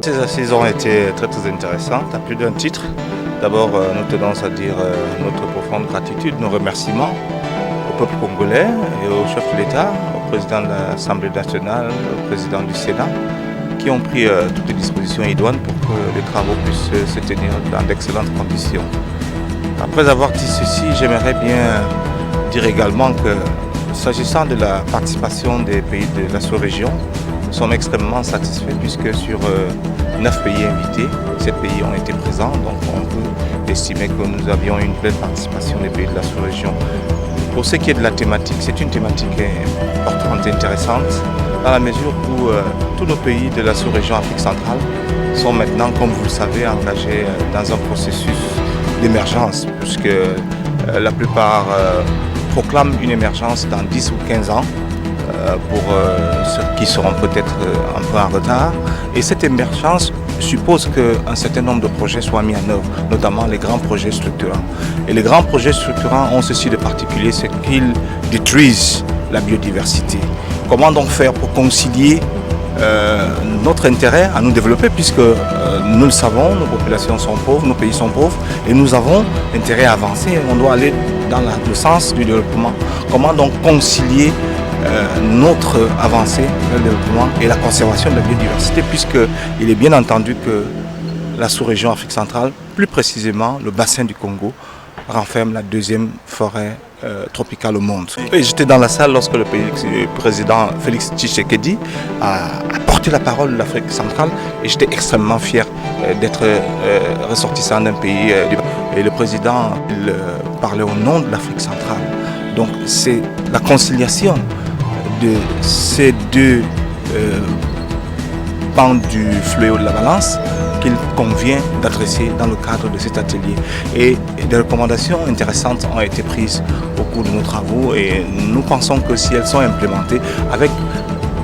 Ces assises ont été très intéressantes à plus d'un titre. D'abord, nous tenons à dire notre profonde gratitude, nos remerciiements au peuple congolais et au chef de l'État, au président de l'Assemblée nationale, au président du Sénat, qui ont pris toutes les dispositions idoines pour que les travaux puissent se tenir dans d'excellentes conditions. Après avoir dit ceci, j'aimerais bien dire également que s'agissant de la participation des pays de la sous-région, nous sommes extrêmement satisfaits puisque sur 9 pays invités, 7 pays ont été présents, donc on peut estimer que nous avions une pleine participation des pays de la sous-région. Pour ce qui est de la thématique, c'est une thématique importante et intéressante dans la mesure où tous nos pays de la sous-région Afrique centrale sont maintenant, comme vous le savez, engagés dans un processus d'émergence puisque la plupart proclament une émergence dans 10 ou 15 ans pour ceux qui seront peut-être un peu en retard. Et cette émergence suppose qu'un certain nombre de projets soient mis en œuvre, notamment les grands projets structurants. Et les grands projets structurants ont ceci de particulier, c'est qu'ils détruisent la biodiversité. Comment donc faire pour concilier notre intérêt à nous développer puisque nous le savons, nos populations sont pauvres, nos pays sont pauvres et nous avons intérêt à avancer, on doit aller dans le sens du développement. Comment donc concilier notre avancée vers le développement et la conservation de la biodiversité puisqu'il est bien entendu que la sous-région Afrique centrale, plus précisément le bassin du Congo, renferme la deuxième forêt tropicale au monde. J'étais dans la salle lorsque le président Félix Tshisekedi a porté la parole de l'Afrique centrale et j'étais extrêmement fier d'être ressortissant d'un pays. Et le président il parlait au nom de l'Afrique centrale. Donc c'est la conciliation de ces deux pans du fléau de la balance qu'il convient d'adresser dans le cadre de cet atelier. Et des recommandations intéressantes ont été prises au cours de nos travaux et nous pensons que si elles sont implémentées avec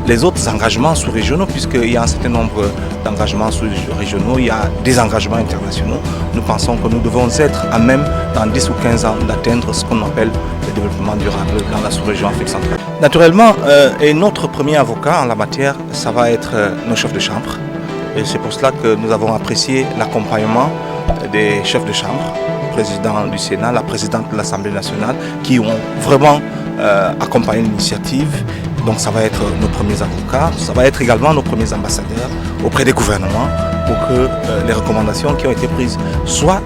les autres engagements sous-régionaux, puisqu'il y a un certain nombre d'engagements sous-régionaux, il y a des engagements internationaux, nous pensons que nous devons être à même, dans 10 ou 15 ans, d'atteindre ce qu'on appelle le développement durable dans la sous-région Afrique centrale. Naturellement, et notre premier avocat en la matière, ça va être nos chefs de chambre. Et c'est pour cela que nous avons apprécié l'accompagnement des chefs de chambre, le président du Sénat, la présidente de l'Assemblée nationale, qui ont vraiment accompagné l'initiative. Donc ça va être nos premiers avocats, ça va être également nos premiers ambassadeurs auprès des gouvernements pour que les recommandations qui ont été prises soient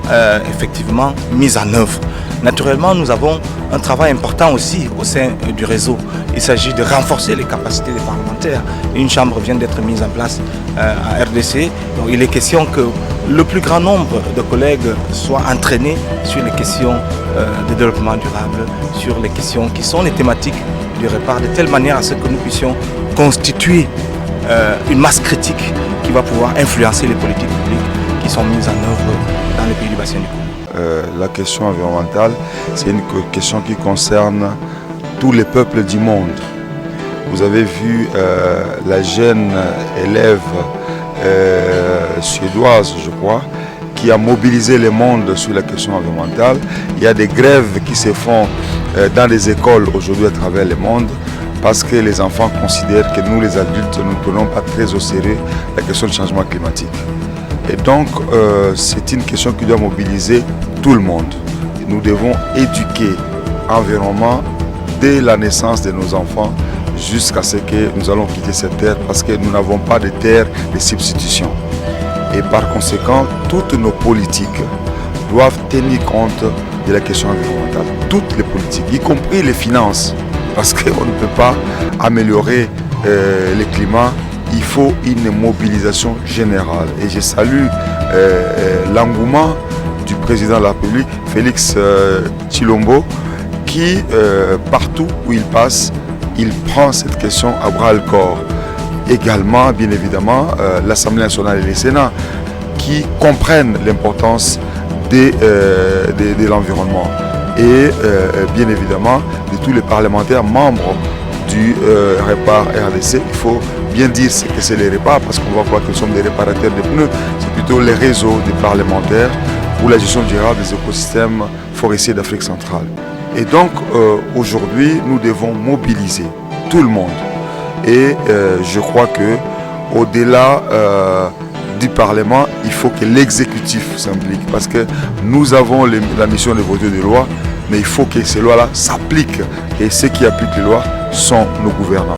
effectivement mises en œuvre. Naturellement, nous avons un travail important aussi au sein du réseau. Il s'agit de renforcer les capacités des parlementaires. Une chambre vient d'être mise en place à RDC. Donc il est question que le plus grand nombre de collègues soient entraînés sur les questions de développement durable, sur les questions qui sont les thématiques du REPAR, de telle manière à ce que nous puissions constituer une masse critique qui va pouvoir influencer les politiques publiques qui sont mises en œuvre dans les pays du bassin du Congo. La question environnementale, c'est une question qui concerne tous les peuples du monde. Vous avez vu la jeune élève suédoise, je crois, qui a mobilisé le monde sur la question environnementale. Il y a des grèves qui se font dans les écoles aujourd'hui à travers le monde parce que les enfants considèrent que nous, les adultes, nous ne prenons pas très au sérieux la question du changement climatique. Et donc, c'est une question qui doit mobiliser tout le monde. Nous devons éduquer l'environnement dès la naissance de nos enfants jusqu'à ce que nous allons quitter cette terre parce que nous n'avons pas de terre de substitution. Et par conséquent, toutes nos politiques doivent tenir compte de la question environnementale. Toutes les politiques, y compris les finances, parce qu'on ne peut pas améliorer le climat. Il faut une mobilisation générale. Et je salue l'engouement du président de la République, Félix Tshilombo, qui, partout où il passe, il prend cette question à bras-le-corps. Également, bien évidemment, l'Assemblée nationale et le Sénat, qui comprennent l'importance de l'environnement. Et bien évidemment, de tous les parlementaires membres du REPAR RDC, il faut bien dire ce que c'est les REPAR parce qu'on va voir que nous sommes des réparateurs de pneus. C'est plutôt les réseaux des parlementaires pour la gestion durable des écosystèmes forestiers d'Afrique centrale. Et donc aujourd'hui, nous devons mobiliser tout le monde. Et je crois que au-delà du Parlement, il faut que l'exécutif s'implique. Parce que nous avons la mission de voter des lois, mais il faut que ces lois-là s'appliquent. Et ceux qui appliquent les lois sont nos gouvernants.